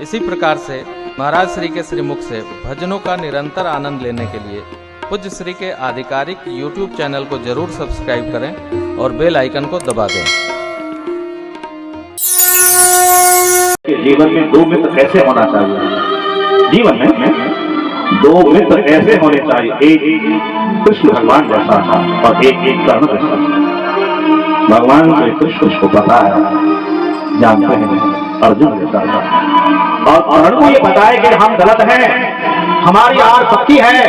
इसी प्रकार से महाराज श्री के श्रीमुख से भजनों का निरंतर आनंद लेने के लिए पूज्य श्री के आधिकारिक YouTube चैनल को जरूर सब्सक्राइब करें और बेल आइकन को दबा दें। जीवन में दो मित्र कैसे होना चाहिए? जीवन में दो मित्र ऐसे होने चाहिए, एक कृष्ण भगवान जैसा और एक कर्ण जैसा। भगवान श्री कृष्ण को पता है, जानते हैं अर्जुन जैसा, और कर्ण को ये बताए कि हम गलत हैं, हमारी आर पक्की है,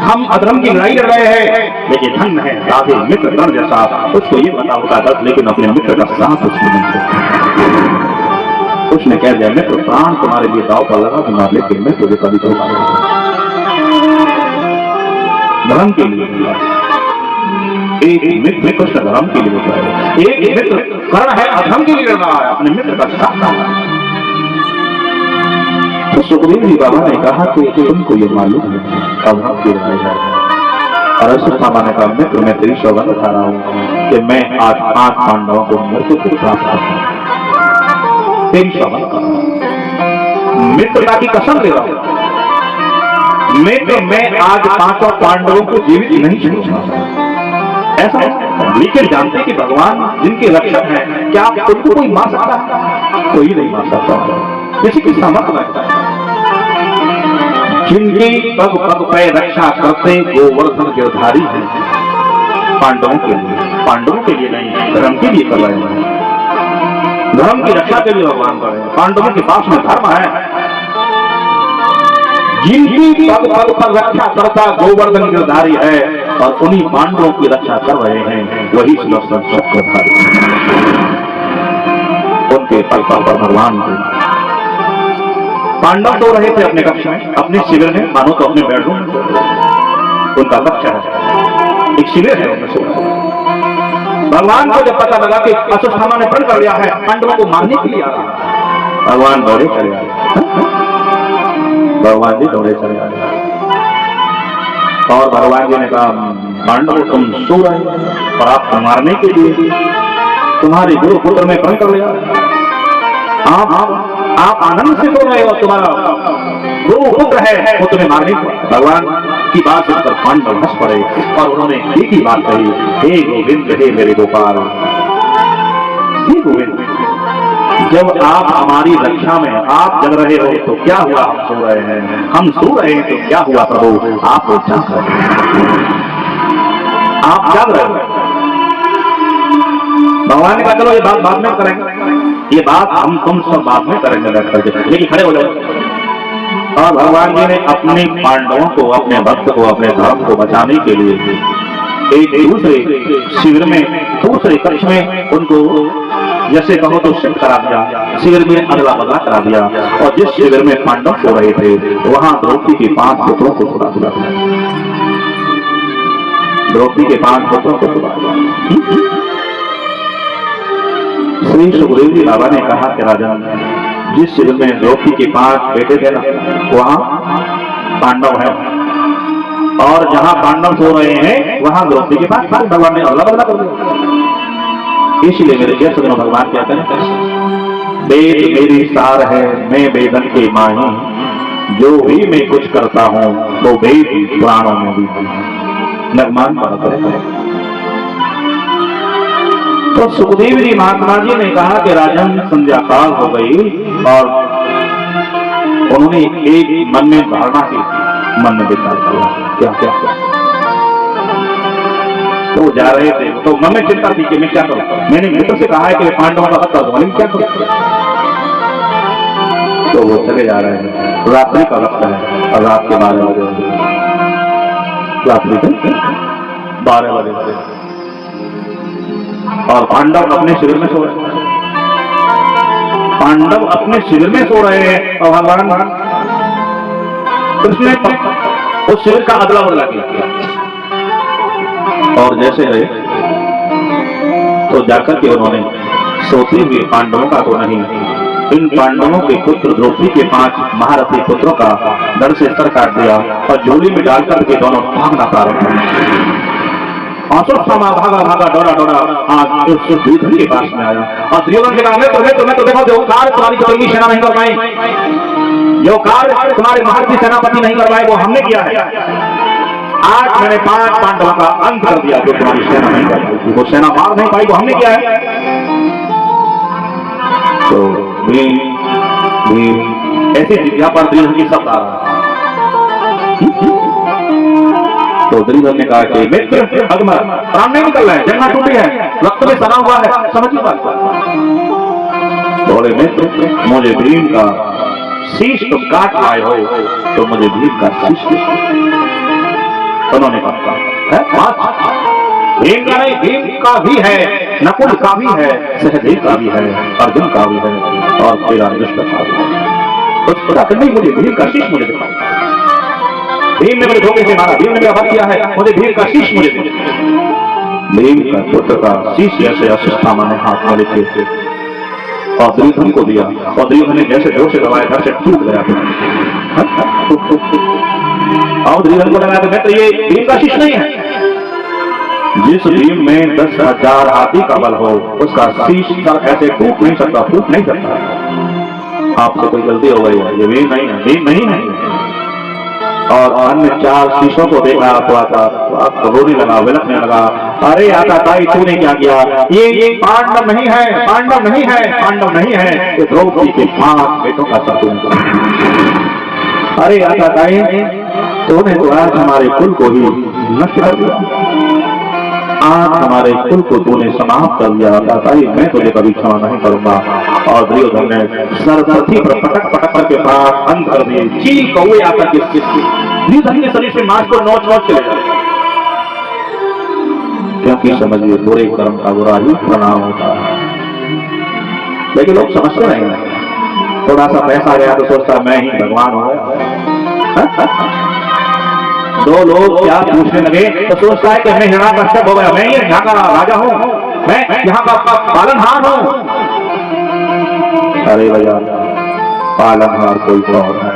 हम अधर्म की लड़ाई लड़ रहे हैं, लेकिन धन है राधे मित्र कर्ण जैसा। उसको ये पता होता गलत, लेकिन अपने मित्र का साथ उसने कह दिया मित्र प्राण तुम्हारे लिए दाव पर लगा दूंगा, लेकिन मैं तुझे कभी धोखा नहीं दूंगा। धर्म के लिए एक मित्र कृष्ण धर्म के लिए होता है, एक मित्र कर्ण है अधर्म के लिए लड़ रहा है, अपने मित्र का साथ। तो सुखदेव जी बाबा ने कहा कि तुमको ये मालूम है अधर्म की लड़ाई है, और अश्वत्थामा ने कहा मित्र मैं तेरी सौगंध खा रहा हूँ कि मैं आज 8 पांडवों को मृत्यु को प्राप्त करूंगा, तेरी सौगंध मित्रता की कसम ले रहा हूं, मैं आज 5 पांडवों को जीवित नहीं छोड़ूंगा। ऐसा लेकिन जानते कि भगवान जिनके रक्षक हैं, क्या उनको कोई मार सकता है? कोई नहीं मार सकता, किसी की सामर्थ्य लगता है। जिनकी पग पग पे रक्षा करते गोवर्धन गिरधारी है, पांडवों के लिए नहीं, धर्म के लिए कर रहे हैं, धर्म की रक्षा के लिए भगवान कर रहे हैं। पांडवों के पास में धर्म है, जिनकी पग पग पर रक्षा करता गोवर्धन गिरधारी है, और उन्हीं पांडवों की रक्षा कर रहे हैं वही सुदर्शन चक्रधारी। उनके पग पग पर भगवान थे। पांडव सो रहे थे अपने कक्ष में, अपने शिविर में, मानो तो अपने बेडरूम में। उनका कक्ष है, एक शिविर है, उनमें सो रहे। भगवान को जब पता लगा कि अश्वत्थामा ने प्रण कर लिया है, पांडवों को मारने के लिए आ रहा है, भगवान दौड़े चले आए। भगवान जी दौड़े चले आए और भगवान जी ने कहा पांडव तुम सो रहे और आपको मारने के लिए तुम्हारे गुरु पुत्र ने प्रण कर लिया। आप आनंद से सो रहे हो, तुम्हारा गुरु पुत्र है वो तुम्हें मारने को। भगवान की बात सुनकर पांडव हंस पड़े और उन्होंने एक ही बात कही, हे गोविंद हे मेरे गोपाल, हे गोविंद जब आप हमारी रक्षा में आप जग रहे हो तो क्या हुआ, हम सो रहे हैं, हम सो रहे हैं तो क्या हुआ प्रभु, आप जाग रहे हैं, आप जाग रहे हो। भगवान ने कहा चलो ये बात बाद में करेंगे, ये बात हम तुम सब बाद में करेंगे बैठ करके, लेकिन खड़े हो जाओ। और भगवान जी ने अपने पांडवों को, अपने भक्त को, अपने धर्म को बचाने के लिए एक दूसरे शिविर में, दूसरे कक्ष में उनको जैसे कहो तो शिफ्ट करा दिया, शिविर में अदला बदला करा दिया। और जिस शिविर में पांडव सो रहे थे वहां द्रौपदी के 5 पुत्रों को सुला दिया, द्रौपदी के 5 पुत्रों को सुला दिया। श्री सुखदेव जी बाबा ने कहा कि राजन जिस शिविर में द्रौपदी के 5 बेटे थे ना, वहां पांडव है, और जहां पांडव सो रहे हैं वहां द्रौपदी के 5 भगवान ने अदला बदला कर दिया। इसलिए मेरे जय सुनो भगवान क्या करें, वेद मेरी सार है मैं वेदन के माही, जो भी मैं कुछ करता हूँ तो वेद पुराणों में भी नगमान पढ़ते हैं। तो सुखदेव जी महात्मा जी ने कहा कि राजन संध्या काल हो गई, और उन्होंने एक मन में धारणा की, मन में विचार किया क्या क्या क्या। तो जा रहे थे तो मन में चिंता थी कि मैं क्या करूं, मैंने मित्र से कहा है कि पांडवों का हत्या करूंगा, लेकिन क्या करूं। तो वो चले जा रहे हैं, रात्रि का वक्त है और रात के 12 बजे, रात्रि के 12 बजे, और पांडव अपने शिविर में सो रहे हैं, पांडव अपने शिविर में सो रहे हैं, और भगवान कृष्ण ने उस शिविर का अदला बदला किया। और जैसे गए तो जाकर के उन्होंने सोते हुए पांडवों का तो नहीं, इन पांडवों के पुत्र द्रौपदी के 5 महारथी पुत्रों का धड़ से सर काट दिया और झोली में डालकर के दोनों भागना प्रारंभ किया। और सुष्टामा भागा भागा दौड़ा दौड़ा आज उस दुर्योधन के पास में आया और दुर्योधन से कहा तुम्हें तो देखो जो कार्य तुम्हारी कतरनी सेना नहीं कर पाई, जो कार्य तुम्हारे महारथी सेनापति नहीं कर पाए वो हमने किया है। आज मैंने 5 पांडवों का अंत कर दिया जो तुम्हारी सेना नहीं कर पाई, वो सेना मार नहीं पाई वो हमने किया है। तो ऐसे जिज्ञा पर दुर्योधन की शब्द आ रहा। तो दुर्योधन ने कहा कि मित्र अगमर प्राण नहीं निकल रहा है, जंगा टूटी है, रक्त में सना हुआ है, समझिए बात। बोले मित्र मुझे भीम का शीश तुम काट लाए हो तो मुझे भीम का शीश उन्होंने कहा भीम का नहीं, भीम का भी है, नकुल का भी है, सहदेव का भी है, अर्जुन का भी है और तेरा दुष्ट का भी है। कुछ पता नहीं मुझे भीम का शीश मुझे दिखाओ। भीम ने मुझे धोखे से मारा, भीम ने मेरा वध किया है, मुझे भीम का शीश मुझे दे। भीम का पुत्र का शीश ऐसे अश्वत्थामा ने हाथ में लेके और दुर्योधन को दिया और दुर्योधन ने जैसे जोर से दबाया घर से टूट गया। और दुर्योधन को लगा मैं तो ये भीम का शीश नहीं है। जिस भीम में 10,000 हाथी का बल हो उसका शीश ऐसे टूट नहीं सकता, फूट नहीं सकता। आपसे कोई गलती हो गई है, ये भीम नहीं है, भीम नहीं है। और अन्य 4 शीशों को देखा तो रोने लगा, विलखने लगा, अरे आता ताई तूने क्या किया, ये पांडव नहीं है, पांडव नहीं है, पांडव नहीं है, ये द्रौपदी के 5 बेटों का सपूत। अरे आता ताई तूने तो आज हमारे कुल को ही नष्ट कर दिया, आज हमारे कुल को तूने समाप्त कर दिया। आता ताई मैं तुझे कभी क्षमा नहीं करूंगा। और दुर्योधन ने सरस्वती पर पटक पटक करके पास अंत कर दिए। चील कौवे आकर के दुर्योधन के शरीर से मांस को नोच नोच चले जाए, क्योंकि समझिए बुरे कर्म का बुरा ही परिणाम होता है। लेकिन लोग समझते नहीं है, थोड़ा सा पैसा गया तो सोचता मैं ही भगवान हो गया। 2 लोग क्या पूछने लगे तो सोचता है कि मैं यहाँ का सब हो गया, मैं यहाँ का राजा हूँ, मैं यहाँ का पालनहार हूँ। अरे भैया पालनहार कोई और है,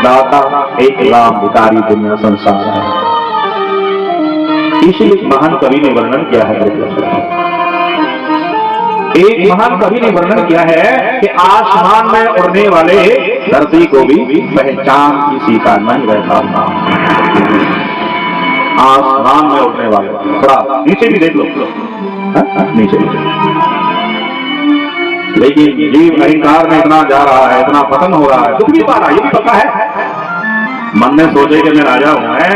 दाता एक राम भिखारी दुनिया संसार है। इसीलिए महान कवि ने वर्णन किया है, एक महान कवि ने वर्णन किया है कि आसमान में उड़ने वाले धरती को भी पहचान किसी का नहीं रहता था। आसमान में उड़ने वाले, थोड़ा नीचे भी देख लो, नीचे लेकिन जीव अहंकार में इतना जा रहा है, इतना पतन हो रहा है, दुख भी पा रहा है, ये भी पता है। मन में सोचे कि मैं राजा हूं, मैं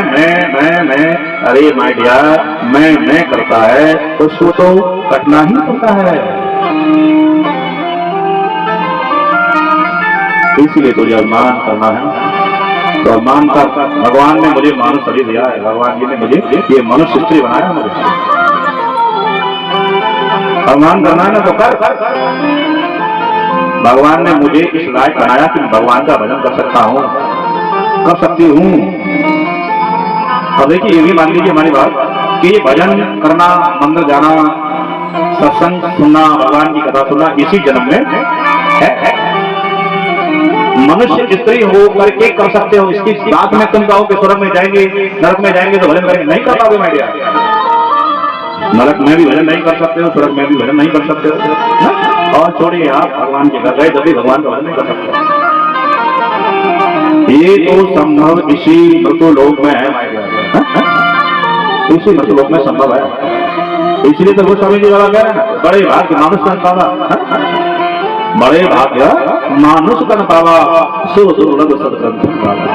अरे माय डियर मैं करता है तो उसको तो कटना ही पड़ता है। इसीलिए तुझे अभिमान करना है तो अभिमान का भगवान ने मुझे मानव शरीर दिया है, भगवान जी ने मुझे ये मनुष्य स्त्री बनाया। मुझे अभिमान करना है ना तो कर। भगवान ने मुझे इस लायक बनाया कि भगवान का भजन कर सकता हूँ, कर सकती हूँ। अब देखिए ये भी मान लीजिए हमारी बात कि ये भजन करना, मंदिर जाना, सत्संग सुनना, भगवान की कथा सुनना इसी जन्म में है। मनुष्य स्त्री हो करके कर सकते हो, इसकी बात में तुम कहो कि स्वर्ग में जाएंगे, नरक में जाएंगे तो भजन करेंगे, नहीं कर पाओगे मैं। नरक में भी भजन नहीं कर सकते हो, स्वर्ग में भी भजन नहीं कर सकते हो। और छोड़िए आप भगवान के घर गए तभी भगवान का भजन नहीं कर सकते। ये तो संभव इसी मृत्युलोक में है, इसी मृत्युलोक में संभव है। इसलिए तो गोस्वामी जी वाला कह रहे हैं बड़े भाग्य मानुष तन पावा, बड़े भाग्य मानुष तन पावा, सो दुर्लभ सत्संग पावा।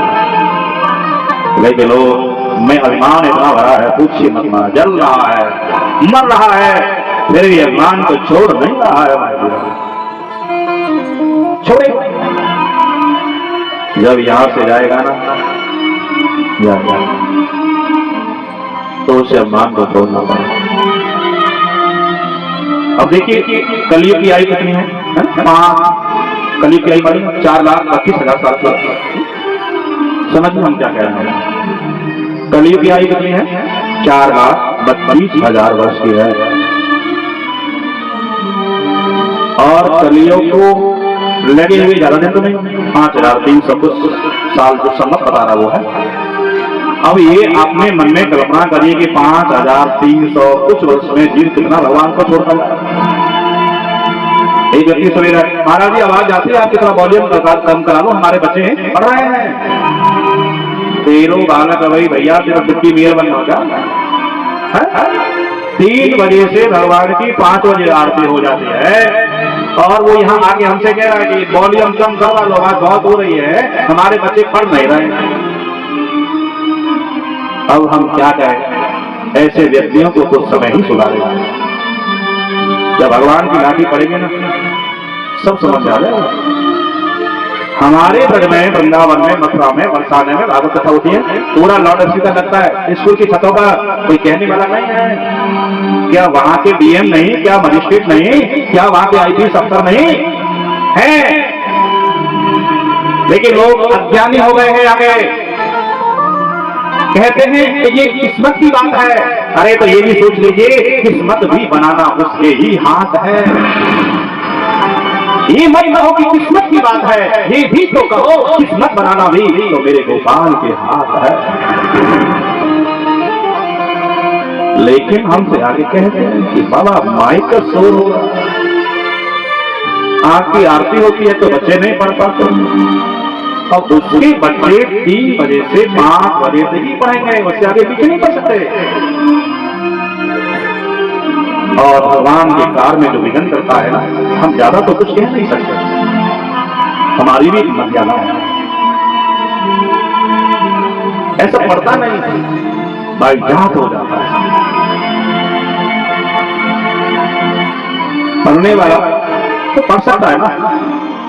लेकिन लोग में अभिमान इतना भरा है, पूछिए मत, मार जल रहा है, मर रहा है, फिर भी अभिमान को छोड़ नहीं रहा है। छोड़े जब यहां से जाएगा ना तो उसे अभिमान को छोड़ना पड़ेगा। अब देखिए कलयुग की आयु कितनी है? कलयुग की आयु 4,32,000 साल की। समझ में हम क्या कह रहे हैं? कलयुग की आयु कितनी है? 4,32,000 वर्ष की है। और कलयुग को लगे हुए ज्यादा दिन तो नहीं, 5,300 साल जो सम्मत बता रहा वो है। अब ये अपने मन में कल्पना करिए कि 5300 कुछ वर्ष में जीव कितना भगवान को छोड़ता है। एक व्यक्ति सवेरा, महाराज जी आवाज आती है, आप कितना वॉल्यूम कम करा लो, हमारे बच्चे पढ़ रहे हैं। तेरो बालक भाई भैया तेरा दुखी मेयर बन होगा। 3 बजे से भगवान की 5 बजे आरती हो जाती है और वो यहाँ आके हमसे कह रहा है कि वॉल्यूम कम करवा लो, आवाज बहुत हो रही है, हमारे बच्चे पढ़ नहीं रहे। अब हम क्या करें? ऐसे व्यक्तियों को कुछ समय ही सुधारेगा। जब भगवान की लाठी पड़ेगी ना, सब समझ आ जाएगा। हमारे ब्रज में, वृंदावन में, मथुरा में, बरसाने में भागवत कथा होती है, पूरा लाउड स्पीकर लगता है, स्कूल की छतों पर कोई कहने वाला नहीं है। क्या वहां के डीएम नहीं, क्या मजिस्ट्रेट नहीं, क्या वहां के आईपीएस अफसर नहीं है? लेकिन लोग अज्ञानी हो गए हैं। आगे कहते हैं कि ये किस्मत की बात है। अरे तो ये भी सोच लीजिए, किस्मत भी बनाना उसके ही हाथ है। ये मत कहो कि किस्मत की बात है, ये भी तो कहो किस्मत बनाना भी तो मेरे गोपाल के हाथ है। लेकिन हमसे आगे कहते हैं कि बाबा माइक का शोर होगा, आँख की आरती होती है तो बच्चे नहीं पढ़ पाते, और उसके बच्चे 3 बजे से 5 बजे तक ही पढ़ेंगे, उससे आगे पीछे नहीं पढ़ सकते। और भगवान के कार में जो विघ्न करता है ना, हम ज्यादा तो कुछ कह नहीं सकते, हमारी भी मर्यादा है। ऐसा पढ़ता नहीं, भाई जात हो जाता है। पढ़ने वाला तो पढ़ सकता है ना,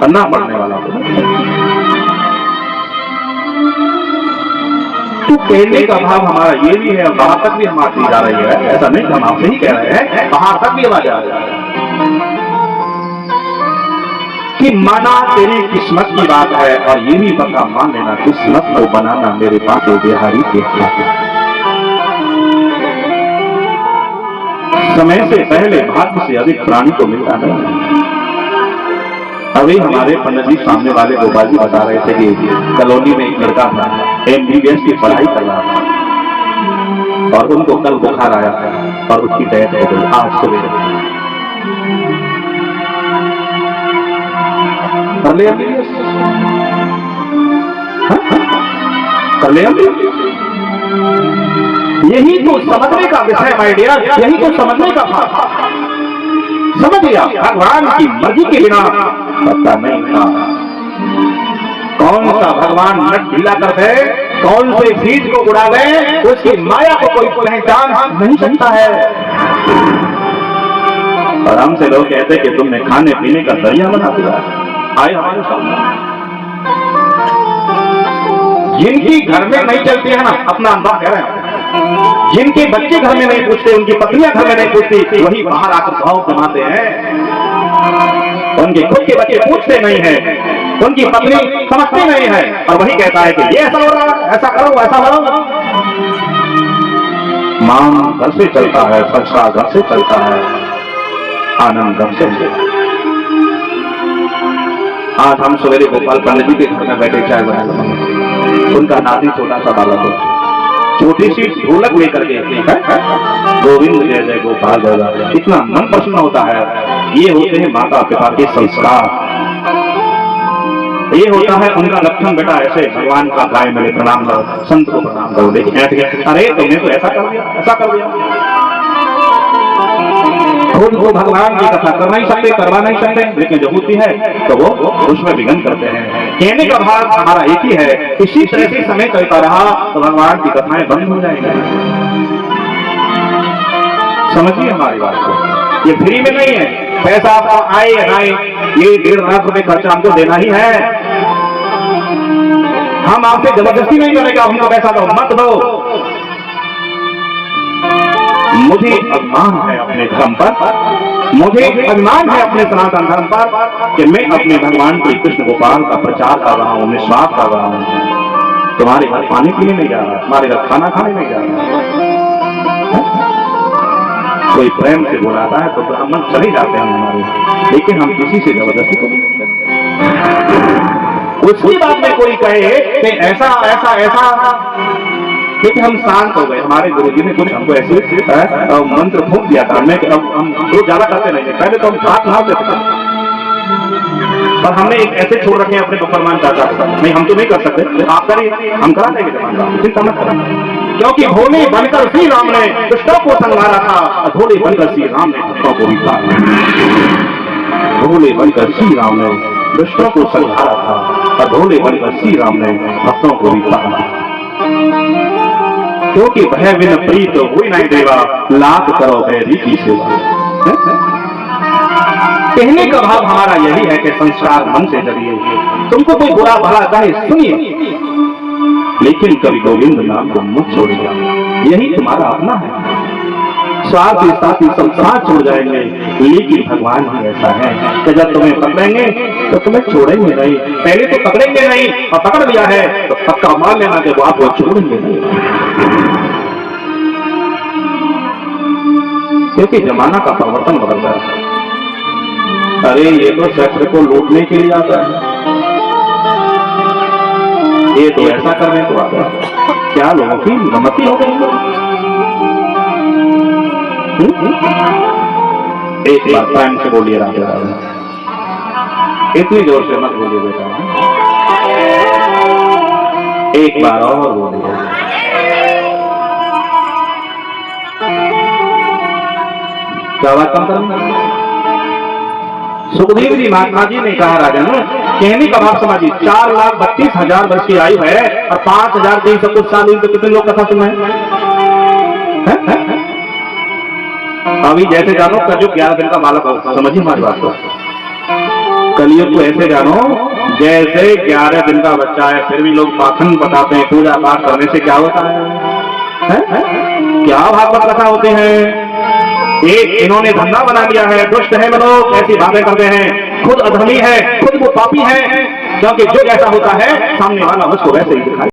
पढ़ना पढ़ने वाला तो कहने का भाव हमारा ये भी है, बाहर तक भी हम आती जा रही है। ऐसा नहीं, हम आपसे ही कह रहे हैं, बाहर तक भी आवाज आ रही है कि माना तेरी किस्मत की बात है, और ये भी पक्का मान लेना किस्मत को बनाना मेरे पास बिहारी के हाथ है। समय से पहले भाग्य से अधिक प्राणी को मिलता नहीं। अभी हमारे पंडित जी सामने वाले गोपाल जी बता रहे थे कि कॉलोनी में एक लड़का था, MBBS की पढ़ाई कर रहा था, और उनको कल बुखार आया था और उसकी डेथ हो गई आज सुबह। कर ले MBBS, कर ले MBBS। यही तो समझने का विषय माय डियर, यही तो समझने का था। समझ लिया, भगवान की मर्जी के बिना पता नहीं था कौन सा भगवान नट ढीला कर दे, कौन से चीज को उड़ा दे, उसकी माया को कोई पहचान नहीं सकता है। और हमसे लोग कहते कि तुमने खाने पीने का दरिया बना दिया। आए हमारे सामने जिनकी घर में नहीं चलती है ना, अपना अनुभव कह रहे हैं, जिनके बच्चे घर में नहीं पूछते, उनकी पत्नियां घर में नहीं पूछती, वही बाहर आकर भाव जमाते हैं। उनके खुद के बच्चे पूछते नहीं है, उनकी पत्नी समझती नहीं है, और वही कहता है कि ये ऐसा हो रहा है, ऐसा करो, ऐसा करो। मान घर से चलता है, सच्चा घर से चलता है, आनंद घर से। आज हम सवेरे गोपाल पंडित जी के घर में बैठे चाय बना, उनका नाती छोटा सा बालक हो, छोटी सी ढोलक लेकर के गोविंद जय जय गोपाल जय, इतना मन प्रसन्न होता है। ये होते हैं माता पिता के संस्कार, ये होता है उनका लक्षण। बेटा ऐसे भगवान का गाय मेरे प्रणाम करो, संत को प्रणाम करो। लेकिन अरे तुमने तो ऐसा कर दिया, ऐसा कर दिया। खुद को भगवान की कथा कर नहीं सकते, करवा नहीं सकते, लेकिन जो होती है तो वो उसमें विघ्न करते हैं। कहने का भाव हमारा एक ही है, इसी तरह से समय चलता रहा तो भगवान की कथाएं बंद हो जाएंगी। समझिए हमारी बात को, ये फ्री में नहीं है। पैसा आपको आए या ना आए, ये 1.5 लाख रुपए खर्चा हमको देना ही है। हम आपसे जबरदस्ती नहीं करेगा, हमको पैसा दो, मत दो। मुझे अभिमान है अपने धर्म पर, मुझे अभिमान है अपने सनातन धर्म पर कि मैं अपने भगवान श्री कृष्ण गोपाल का प्रचार कर रहा हूँ, निस्वार्थ कर रहा हूँ। तुम्हारे घर पानी पीने नहीं जा रहा, तुम्हारे घर खाना खाने नहीं जा रहा। कोई प्रेम से बुलाता है तो ब्राह्मण चले जाते हैं हमारे, लेकिन हम किसी से जबरदस्ती को नहीं करते। उसकी बात में कोई कहे कि ऐसा ऐसा ऐसा, क्योंकि हम शांत हो गए। हमारे गुरुजी ने कुछ हमको ऐसे मंत्र फूंक दिया था। मैं अब हम रोज ज्यादा करते नहीं, पहले तो हम साथ नहाते थे, पर हमने एक ऐसे छोड़ रखे हैं अपने को फरमान चाचा, नहीं हम तो नहीं कर सकते, आप करिए, हम करा देंगे जमाना, चिंता मत करें। क्योंकि भोले बनकर श्री राम ने दुष्टों को संहारा था और भोले बनकर श्री राम ने भक्तों को भी पाला। भोले बनकर श्री राम ने दुष्टों को संहारा था और भोले बनकर श्री राम ने भक्तों को भी पाला। क्योंकि भय बिन प्रीत हुई नहीं देवा, लाख करो बैरी की सेवा। कहने का भाव हमारा यही है कि संस्कार मन से जरिए तुमको कोई बुरा भला कहे सुनिए, लेकिन कभी गोविंद नाम को मत छोड़िए, यही तुम्हारा अपना है। स्वार्थी साथी सब साथ छोड़ जाएंगे, लेकिन भगवान ही ऐसा है कि जब तुम्हें पकड़ेंगे तो तुम्हें छोड़ेंगे नहीं। पहले तो पकड़ेंगे नहीं और पकड़ लिया है तो पक्का मान लेना कि वो आपको छोड़ेंगे नहीं, क्योंकि जमाना का परिवर्तन बदल रहा है। अरे ये तो शस्त्र को लूटने के लिए आता है, ये तो ऐसा करने को आता है। क्या लोगों की गमती हो गई? एक बार टाइम से बोलिए राधे राधे, इतनी जोर से मत बोलिए बेटा, एक बार और बोलिए। क्या बात कम करूंगा? सुखदेव जी महात्मा जी ने कहा राजन, कहने का भाव समझिए, 4,32,000 वर्ष की आयु है और 5,300 साल हुई तो कितने लोग कथा सुनाए? अभी जैसे जानो कलयुग 11 दिन का बालक हो, समझिए हमारी बात को। कलयुग को ऐसे जानो जैसे 11 दिन का बच्चा है, फिर भी लोग पाखंड बताते हैं पूजा पाठ करने से क्या होता है? क्या भागवत कथा होते हैं? एक इन्होंने धंधा बना लिया है, दुष्ट है लोग, ऐसी बातें करते हैं, खुद अधर्मी है, खुद वो पापी है, क्योंकि जो जैसा होता है सामने वाला उसको वैसे ही दिखाई